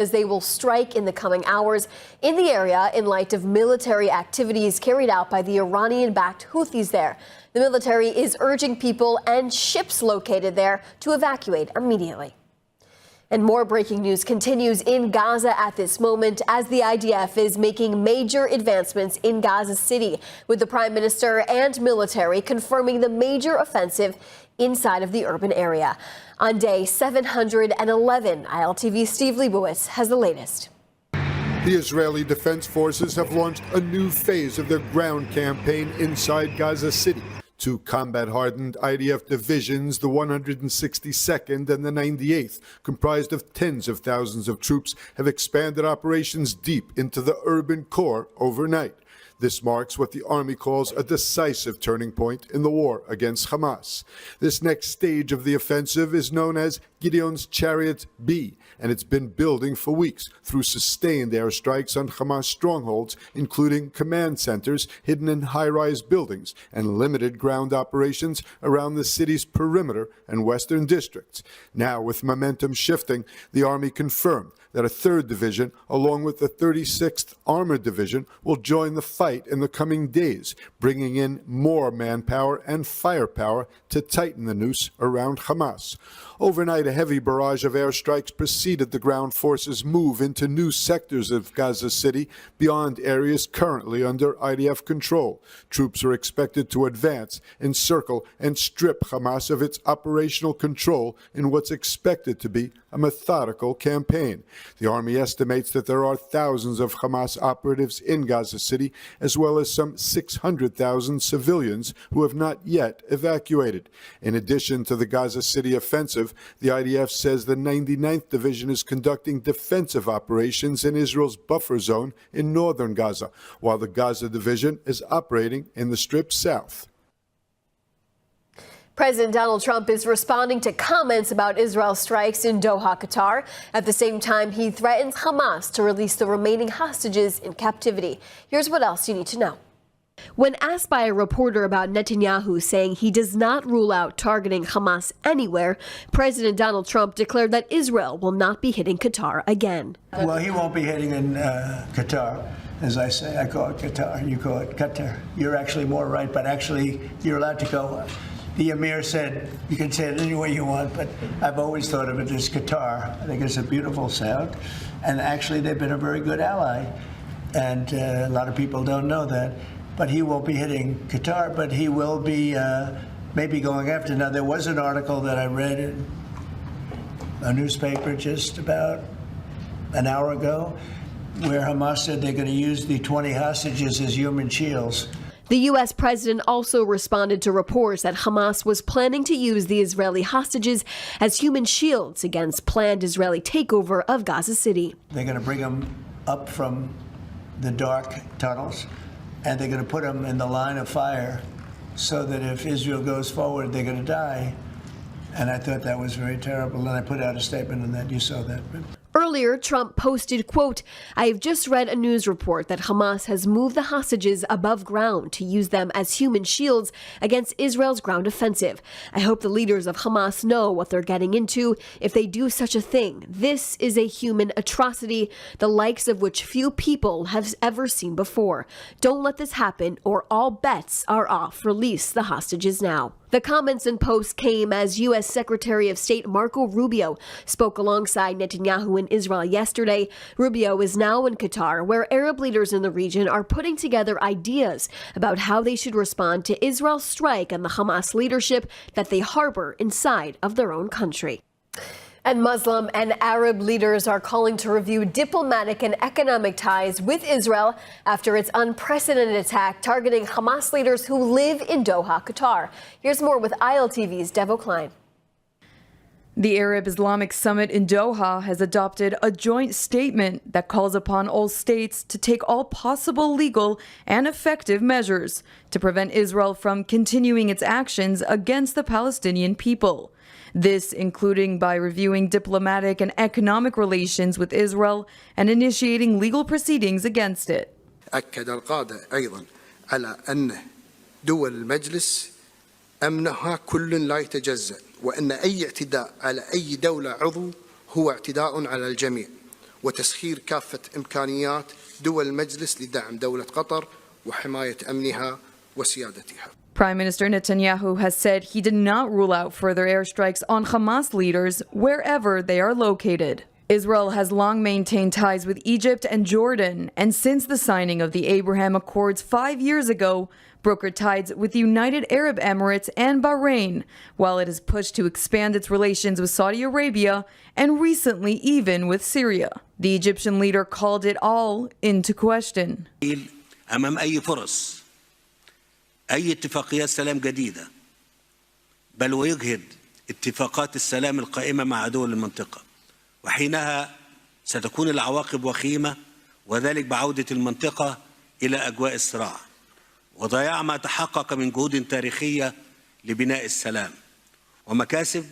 as they will strike in the coming hours in the area in light of military activities carried out by the Iranian-backed Houthis there. The military is urging people and ships located there to evacuate immediately. And more breaking news continues in Gaza at this moment as the IDF is making major advancements in Gaza City, with the Prime Minister and military confirming the major offensive inside of the urban area. On day 711, ILTV's Steve Leibowitz has the latest. The Israeli Defense Forces have launched a new phase of their ground campaign inside Gaza City. Two combat-hardened IDF divisions, the 162nd and the 98th, comprised of tens of thousands of troops, have expanded operations deep into the urban core overnight. This marks what the army calls a decisive turning point in the war against Hamas. This next stage of the offensive is known as Gideon's Chariot B, and it's been building for weeks through sustained airstrikes on Hamas strongholds, including command centers hidden in high-rise buildings and limited ground operations around the city's perimeter and western districts. Now, with momentum shifting, the army confirmed that a 3rd Division, along with the 36th Armored Division, will join the fight in the coming days, bringing in more manpower and firepower to tighten the noose around Hamas. Overnight, a heavy barrage of airstrikes preceded the ground forces' move into new sectors of Gaza City beyond areas currently under IDF control. Troops are expected to advance, encircle, and strip Hamas of its operational control in what's expected to be a methodical campaign. The army estimates that there are thousands of Hamas operatives in Gaza City, as well as some 600,000 civilians who have not yet evacuated. In addition to the Gaza City offensive, the IDF says the 99th Division is conducting defensive operations in Israel's buffer zone in northern Gaza, while the Gaza Division is operating in the Strip south. President Donald Trump is responding to comments about Israel strikes in Doha, Qatar. At the same time, he threatens Hamas to release the remaining hostages in captivity. Here's what else you need to know. When asked by a reporter about Netanyahu saying he does not rule out targeting Hamas anywhere, President Donald Trump declared that Israel will not be hitting Qatar again. Well, he won't be hitting in Qatar. As I say, I call it Qatar, you call it Qatar. You're actually more right, but actually you're allowed to go. The Emir said, you can say it any way you want, but I've always thought of it as Qatar. I think it's a beautiful sound. And actually, they've been a very good ally. And a lot of people don't know that. But he won't be hitting Qatar, but he will be maybe going after. Now, there was an article that I read in a newspaper just about an hour ago where Hamas said they're going to use the 20 hostages as human shields. The U.S. president also responded to reports that Hamas was planning to use the Israeli hostages as human shields against planned Israeli takeover of Gaza City. They're going to bring them up from the dark tunnels, and they're going to put them in the line of fire so that if Israel goes forward, they're going to die. And I thought that was very terrible, and I put out a statement on that. You saw that. Earlier, Trump posted, quote, "I have just read a news report that Hamas has moved the hostages above ground to use them as human shields against Israel's ground offensive. I hope the leaders of Hamas know what they're getting into if they do such a thing. This is a human atrocity, the likes of which few people have ever seen before. Don't let this happen or all bets are off. Release the hostages now." The comments and posts came as U.S. Secretary of State Marco Rubio spoke alongside Netanyahu in Israel yesterday. Rubio is now in Qatar, where Arab leaders in the region are putting together ideas about how they should respond to Israel's strike on the Hamas leadership that they harbor inside of their own country. And Muslim and Arab leaders are calling to review diplomatic and economic ties with Israel after its unprecedented attack targeting Hamas leaders who live in Doha, Qatar. Here's more with ILTV's Devo Klein. The Arab Islamic Summit in Doha has adopted a joint statement that calls upon all states to take all possible legal and effective measures to prevent Israel from continuing its actions against the Palestinian people. This including by reviewing diplomatic and economic relations with Israel and initiating legal proceedings against it. أكد القادة أيضا على أن دول المجلس أمنها كل لا يتجزأ وأن أي اعتداء على أي دولة عضو هو اعتداء على الجميع وتسخير كافة إمكانيات دول المجلس لدعم دولة قطر وحماية أمنها وسيادتها. Prime Minister Netanyahu has said he did not rule out further airstrikes on Hamas leaders wherever they are located. Israel has long maintained ties with Egypt and Jordan, and since the signing of the Abraham Accords 5 years ago, brokered ties with the United Arab Emirates and Bahrain, while it has pushed to expand its relations with Saudi Arabia and recently even with Syria. The Egyptian leader called it all into question. أمام أي فرص أي اتفاقيات سلام جديدة بل ويجهد اتفاقات السلام القائمة مع دول المنطقة وحينها ستكون العواقب وخيمة وذلك بعودة المنطقة إلى أجواء الصراع وضياع ما تحقق من جهود تاريخية لبناء السلام ومكاسب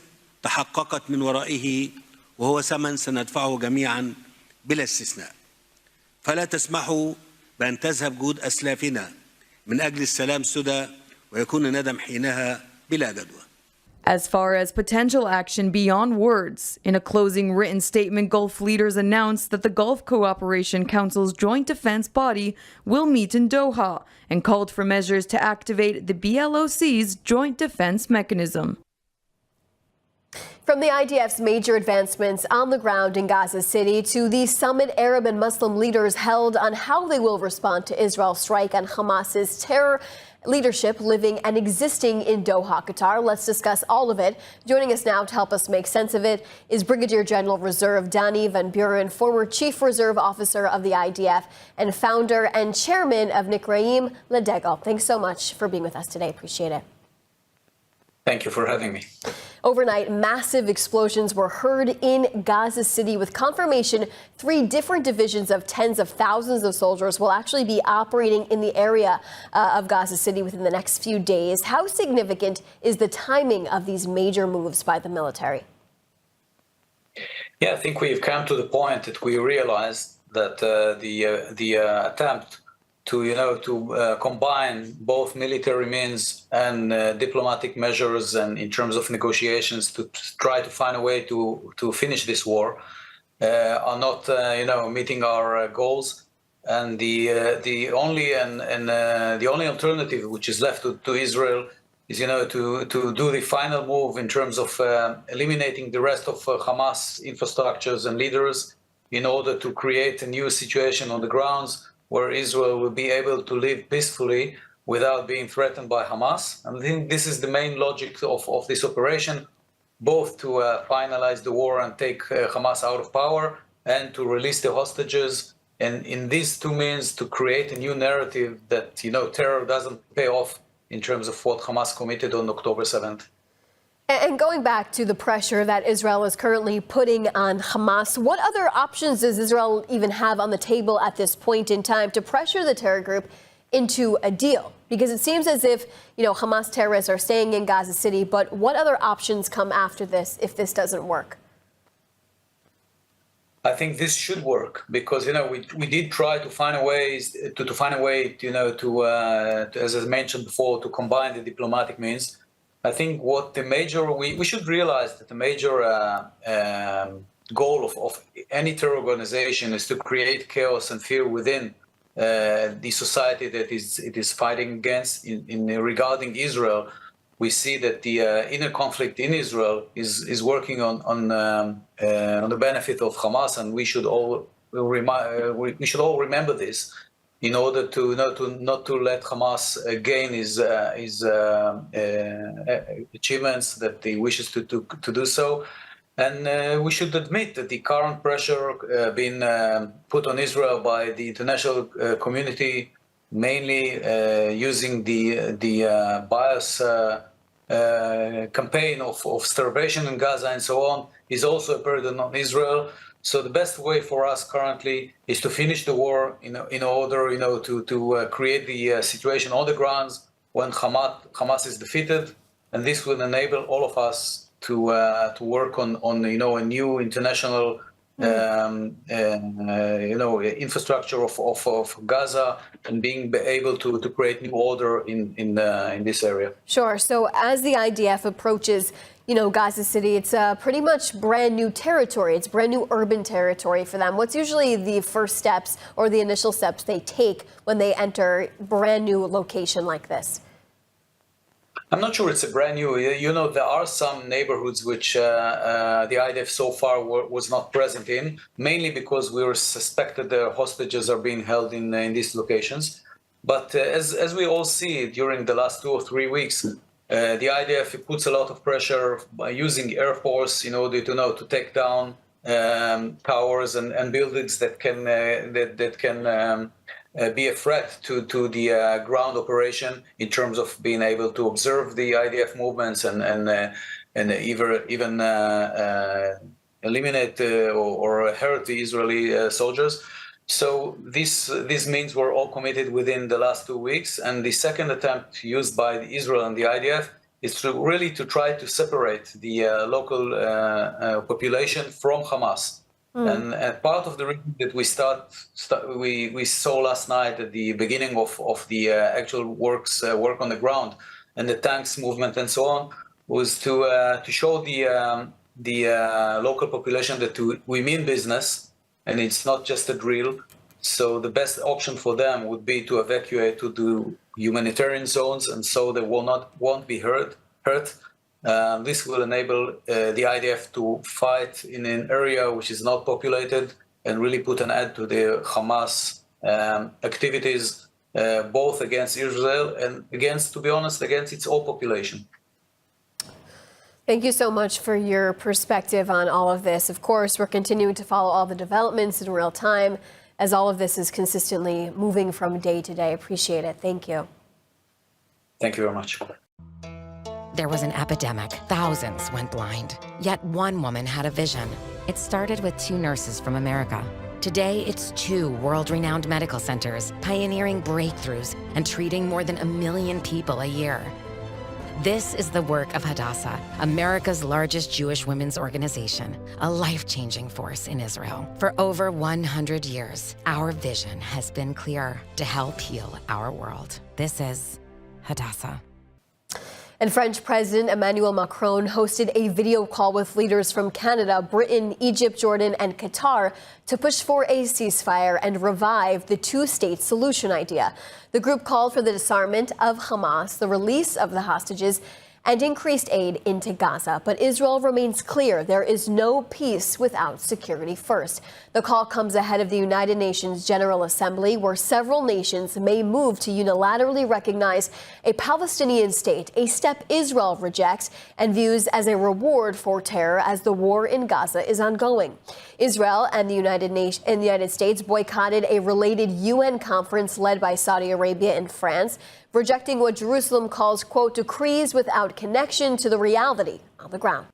تحققت من ورائه وهو ثمن سندفعه جميعا بلا استثناء فلا تسمحوا بأن تذهب جهود أسلافنا من أجل السلام سدى ويكون الندم حينها بلا جدوى. As far as potential action beyond words, in a closing written statement, Gulf leaders announced that the Gulf Cooperation Council's joint defense body will meet in Doha and called for measures to activate the BLOC's joint defense mechanism. From the IDF's major advancements on the ground in Gaza City to the summit Arab and Muslim leaders held on how they will respond to Israel's strike on Hamas's terror leadership living and existing in Doha, Qatar. Let's discuss all of it. Joining us now to help us make sense of it is Brigadier General Reserve Danny Van Buren, former Chief Reserve Officer of the IDF and founder and chairman of Nikraim Ladego. Thanks so much for being with us today. Appreciate it. Thank you for having me. Overnight, massive explosions were heard in Gaza City with confirmation 3 different divisions of tens of thousands of soldiers will actually be operating in the area of Gaza City within the next few days. How significant is the timing of these major moves by the military? Yeah, I think we've come to the point that we realized that the attempt to combine both military means and diplomatic measures and in terms of negotiations to try to find a way to finish this war are not meeting our goals. And the only alternative which is left to Israel is to do the final move in terms of eliminating the rest of Hamas infrastructures and leaders in order to create a new situation on the grounds where Israel will be able to live peacefully without being threatened by Hamas. And I think this is the main logic of this operation, both to finalize the war and take Hamas out of power and to release the hostages. And in these two means, to create a new narrative that, terror doesn't pay off in terms of what Hamas committed on October 7th. And going back to the pressure that Israel is currently putting on Hamas, what other options does Israel even have on the table at this point in time to pressure the terror group into a deal? Because it seems as if, Hamas terrorists are staying in Gaza City, but what other options come after this if this doesn't work? I think this should work because, we did try to find a way to as I mentioned before, to combine the diplomatic means. I think what we should realize that the major goal of any terror organization is to create chaos and fear within the society that it is fighting against. In regarding Israel, we see that the inner conflict in Israel is working on the benefit of Hamas, and we should all remember this, in order to not to let Hamas gain his achievements that he wishes to do so. And we should admit that the current pressure being put on Israel by the international community, mainly using the bias campaign of starvation in Gaza and so on, is also a burden on Israel. So the best way for us currently is to finish the war in order, to create the situation on the grounds when Hamas is defeated, and this will enable all of us to work on a new international infrastructure of Gaza and being able to create new order in this area. Sure. So as the IDF approaches, Gaza City, it's pretty much brand new territory. It's brand new urban territory for them. What's usually the first steps or the initial steps they take when they enter brand new location like this? I'm not sure it's a brand new. There are some neighborhoods which the IDF so far was not present in, mainly because we were suspected the hostages are being held in these locations. But as we all see during the last 2 or 3 weeks, the IDF puts a lot of pressure by using air force in order to take down towers and buildings that can be a threat to the ground operation in terms of being able to observe the IDF movements and even eliminate or hurt the Israeli soldiers. So these means were all committed within the last 2 weeks, and the second attempt used by Israel and the IDF is to try to separate the local population from Hamas. And part of the reason that we saw last night at the beginning of the actual work on the ground and the tanks movement and so on was to show the local population that we mean business. And it's not just a drill. So the best option for them would be to evacuate to the humanitarian zones, and so they won't be hurt. This will enable the IDF to fight in an area which is not populated and really put an end to the Hamas activities, both against Israel and to be honest, against its own population. Thank you so much for your perspective on all of this. Of course, we're continuing to follow all the developments in real time as all of this is consistently moving from day to day. Appreciate it. Thank you. Thank you very much. There was an epidemic. Thousands went blind. Yet one woman had a vision. It started with 2 nurses from America. Today, it's 2 world-renowned medical centers pioneering breakthroughs and treating more than 1 million people a year. This is the work of Hadassah, America's largest Jewish women's organization, a life-changing force in Israel. For over 100 years, our vision has been clear: to help heal our world. This is Hadassah. And French President Emmanuel Macron hosted a video call with leaders from Canada, Britain, Egypt, Jordan, and Qatar to push for a ceasefire and revive the 2-state solution idea. The group called for the disarmament of Hamas, the release of the hostages, and increased aid into Gaza. But Israel remains clear there is no peace without security first. The call comes ahead of the United Nations General Assembly, where several nations may move to unilaterally recognize a Palestinian state, a step Israel rejects and views as a reward for terror as the war in Gaza is ongoing. Israel and the United States boycotted a related UN conference led by Saudi Arabia and France, rejecting what Jerusalem calls, quote, decrees without connection to the reality on the ground.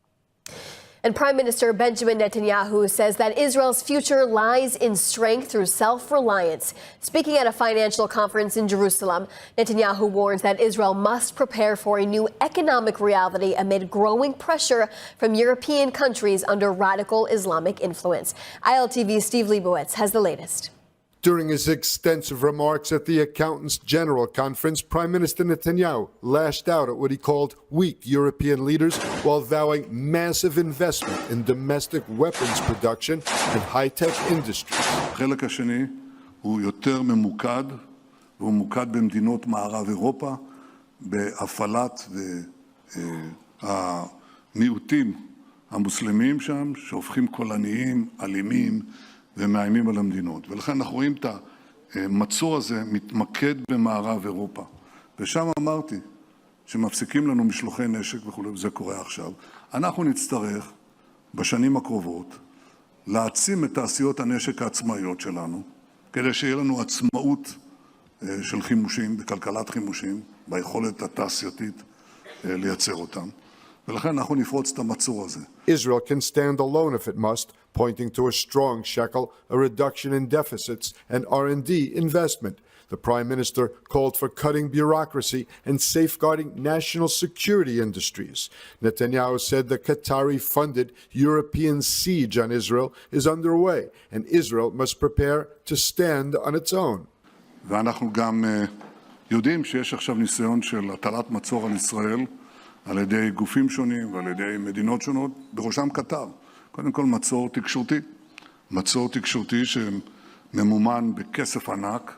And Prime Minister Benjamin Netanyahu says that Israel's future lies in strength through self-reliance. Speaking at a financial conference in Jerusalem, Netanyahu warns that Israel must prepare for a new economic reality amid growing pressure from European countries under radical Islamic influence. ILTV's Steve Leibowitz has the latest. During his extensive remarks at the Accountants General Conference, Prime Minister Netanyahu lashed out at what he called weak European leaders while vowing massive investment in domestic weapons production and high-tech industries. החלק השני הוא יותר ממוקד, והוא ממוקד במדינות מערב אירופה, בהפעלת המיעוטים המוסלמים שם, שהופכים קולניים, אלימים, ומאיימים על המדינות. ולכן אנחנו רואים את המצור הזה מתמקד במערב אירופה. ושם אמרתי שמפסיקים לנו משלוחי נשק וכו', וזה קורה עכשיו. אנחנו נצטרך בשנים הקרובות להעצים את תעשיות הנשק העצמאיות שלנו, כדי שיהיה לנו עצמאות של חימושים, בכלכלת חימושים, ביכולת התעשייתית לייצר אותם. ולכן אנחנו נפרוץ את המצור הזה. Israel can stand alone if it must, pointing to a strong shekel, a reduction in deficits, and R&D investment. The Prime Minister called for cutting bureaucracy and safeguarding national security industries. Netanyahu said the Qatari-funded European siege on Israel is underway, and Israel must prepare to stand on its own. ואנחנו גם יודעים שיש עכשיו ניסיון של הטלת מצור על ישראל על ידי גופים שונים ועל ידי מדינות שונות, בראשם קטר. קודם כל מצור תקשורתי שממומן בכסף ענק,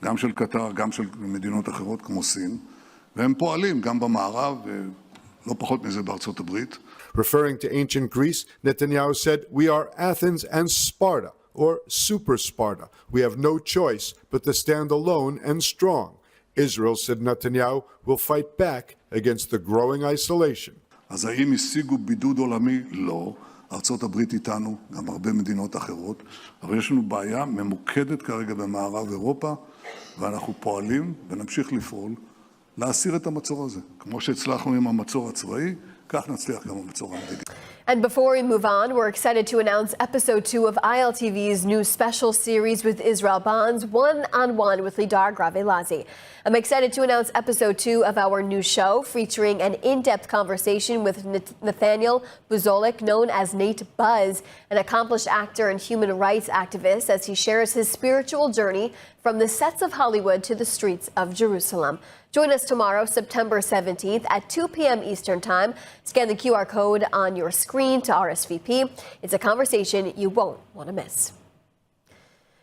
גם של קטר, גם של מדינות אחרות כמו סין, והם פועלים גם במערב, ולא פחות מזה בארצות הברית. Referring to ancient Greece, Netanyahu said, "We are Athens and Sparta, or Super Sparta. We have no choice but to stand alone and strong." Israel, said Netanyahu, will fight back against the growing isolation. אז האם השיגו בידוד עולמי? לא. ארצות הברית איתנו, גם הרבה מדינות אחרות, אבל יש לנו בעיה ממוקדת כרגע במערב אירופה, ואנחנו פועלים ונמשיך לפעול להסיר את המצור הזה. כמו שהצלחנו עם המצור הצבאי, כך נצליח גם המצור המדיני. And before we move on, we're excited to announce episode 2 of ILTV's new special series with Israel Bonds, One-on-One with Lidar Gravelazi. I'm excited to announce episode 2 of our new show, featuring an in-depth conversation with Nathaniel Buzolik, known as Nate Buzz, an accomplished actor and human rights activist, as he shares his spiritual journey from the sets of Hollywood to the streets of Jerusalem. Join us tomorrow, September 17th at 2 p.m. Eastern Time. Scan the QR code on your screen to RSVP. It's a conversation you won't want to miss.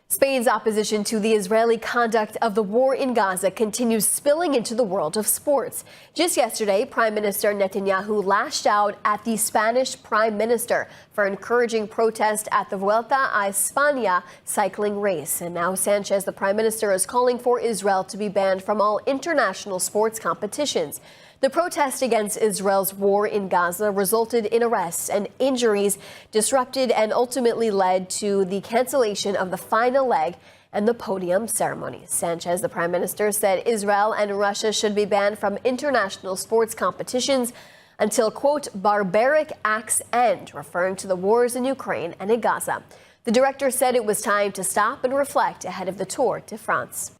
Spain's opposition to the Israeli conduct of the war in Gaza continues spilling into the world of sports. Just yesterday, Prime Minister Netanyahu lashed out at the Spanish Prime Minister for encouraging protest at the Vuelta a España cycling race. And now Sanchez, the Prime Minister, is calling for Israel to be banned from all international sports competitions. The protest against Israel's war in Gaza resulted in arrests and injuries, disrupted and ultimately led to the cancellation of the final leg and the podium ceremony. Sanchez, the Prime Minister, said Israel and Russia should be banned from international sports competitions until, quote, barbaric acts end, referring to the wars in Ukraine and in Gaza. The director said it was time to stop and reflect ahead of the Tour de France.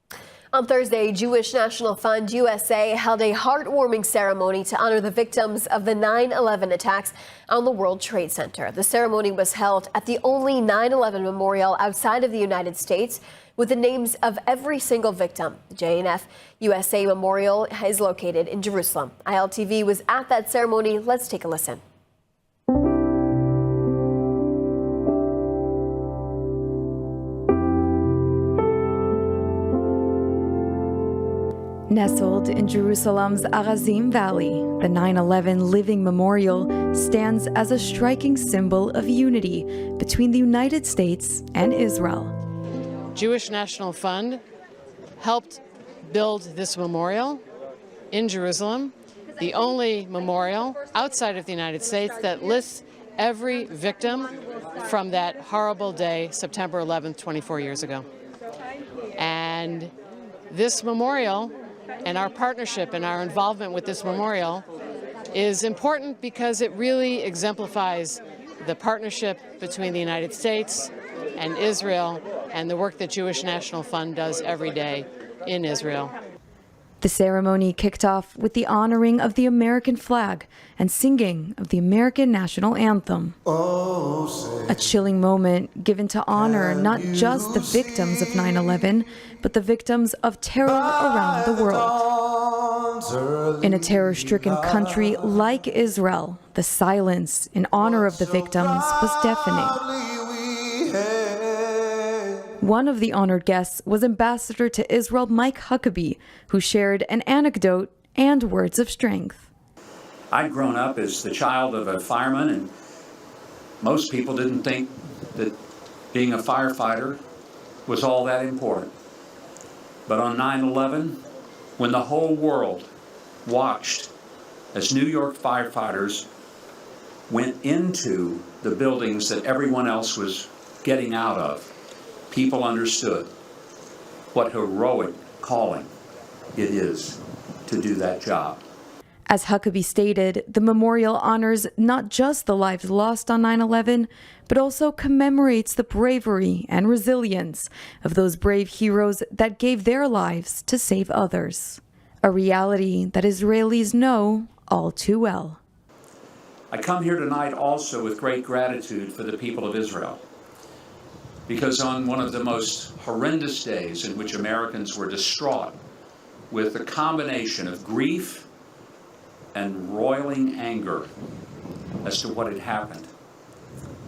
On Thursday, Jewish National Fund USA held a heartwarming ceremony to honor the victims of the 9/11 attacks on the World Trade Center. The ceremony was held at the only 9/11 memorial outside of the United States, with the names of every single victim. The JNF USA Memorial is located in Jerusalem. ILTV was at that ceremony. Let's take a listen. Nestled in Jerusalem's Arazim Valley, the 9/11 Living Memorial stands as a striking symbol of unity between the United States and Israel. Jewish National Fund helped build this memorial in Jerusalem, the only memorial outside of the United States that lists every victim from that horrible day, September 11th, 24 years ago. And this memorial and our partnership and our involvement with this memorial is important because it really exemplifies the partnership between the United States and Israel and the work that Jewish National Fund does every day in Israel. The ceremony kicked off with the honoring of the American flag and singing of the American national anthem. A chilling moment given to honor not just the victims of 9/11, but the victims of terror around the world. In a terror-stricken country like Israel, the silence in honor of the victims was deafening. One of the honored guests was Ambassador to Israel Mike Huckabee, who shared an anecdote and words of strength. I'd grown up as the child of a fireman, and most people didn't think that being a firefighter was all that important. But on 9/11, when the whole world watched as New York firefighters went into the buildings that everyone else was getting out of, people understood what heroic calling it is to do that job. As Huckabee stated, the memorial honors not just the lives lost on 9/11, but also commemorates the bravery and resilience of those brave heroes that gave their lives to save others. A reality that Israelis know all too well. I come here tonight also with great gratitude for the people of Israel, because on one of the most horrendous days in which Americans were distraught with a combination of grief and roiling anger as to what had happened,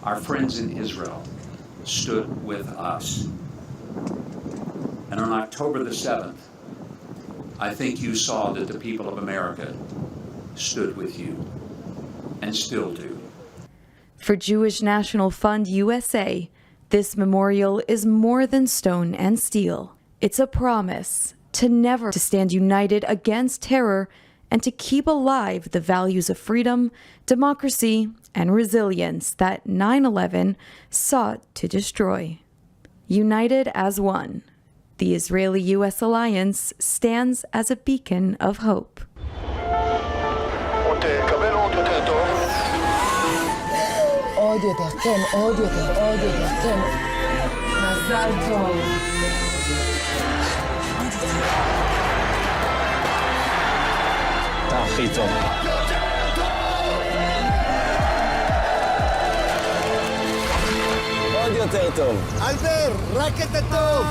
our friends in Israel stood with us. And on October the 7th, I think you saw that the people of America stood with you and still do. For Jewish National Fund USA, this memorial is more than stone and steel. It's a promise to never to stand united against terror and to keep alive the values of freedom, democracy, and resilience that 9/11 sought to destroy. United as one, the Israeli-U.S. alliance stands as a beacon of hope. עוד יותר, כן, עוד יותר, כן. מזל טוב. אתה הכי טוב. עוד יותר טוב. אלבר, רק את הטוב.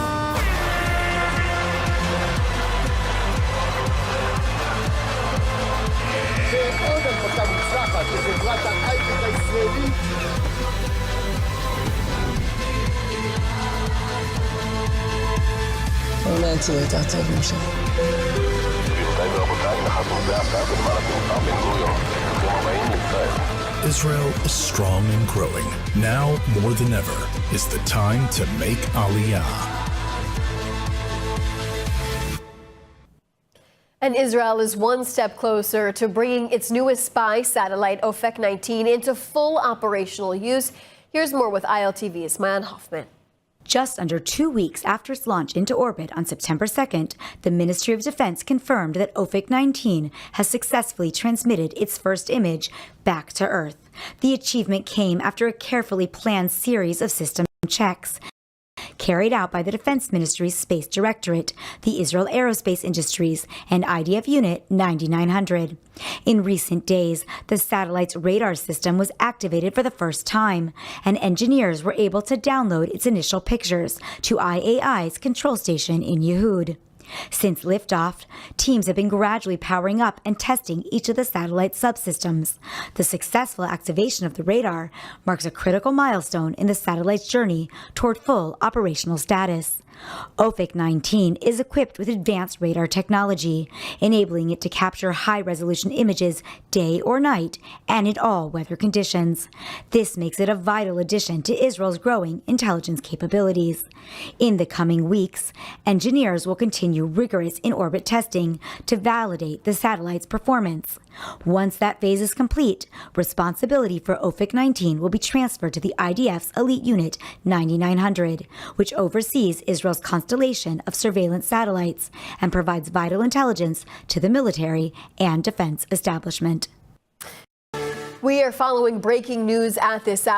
ועוד הנפקה מוצלחת לחברת ההייטק הישראלית. אולי תהיו יותר טוב משם. גבירותיי ורבותיי, נחתנו בהפתעה בנמל התעופה בניו יורק. ברוכים הבאים לישראל. Israel is strong and growing. Now, more than ever, is the time to make Aliyah. And Israel is one step closer to bringing its newest spy satellite, OFEC 19, into full operational use. Here's more with ILTV's Mayan Hoffman. Just under 2 weeks after its launch into orbit on September 2nd, the Ministry of Defense confirmed that OFEC 19 has successfully transmitted its first image back to Earth. The achievement came after a carefully planned series of system checks carried out by the Defense Ministry's Space Directorate, the Israel Aerospace Industries, and IDF Unit 9900. In recent days, the satellite's radar system was activated for the first time, and engineers were able to download its initial pictures to IAI's control station in Yehud. Since liftoff, teams have been gradually powering up and testing each of the satellite subsystems. The successful activation of the radar marks a critical milestone in the satellite's journey toward full operational status. OFEC 19 is equipped with advanced radar technology, enabling it to capture high-resolution images day or night and in all weather conditions. This makes it a vital addition to Israel's growing intelligence capabilities. In the coming weeks, engineers will continue rigorous in-orbit testing to validate the satellite's performance. Once that phase is complete, responsibility for OFEC 19 will be transferred to the IDF's elite unit 9900, which oversees Israel's constellation of surveillance satellites and provides vital intelligence to the military and defense establishment. We are following breaking news at this hour.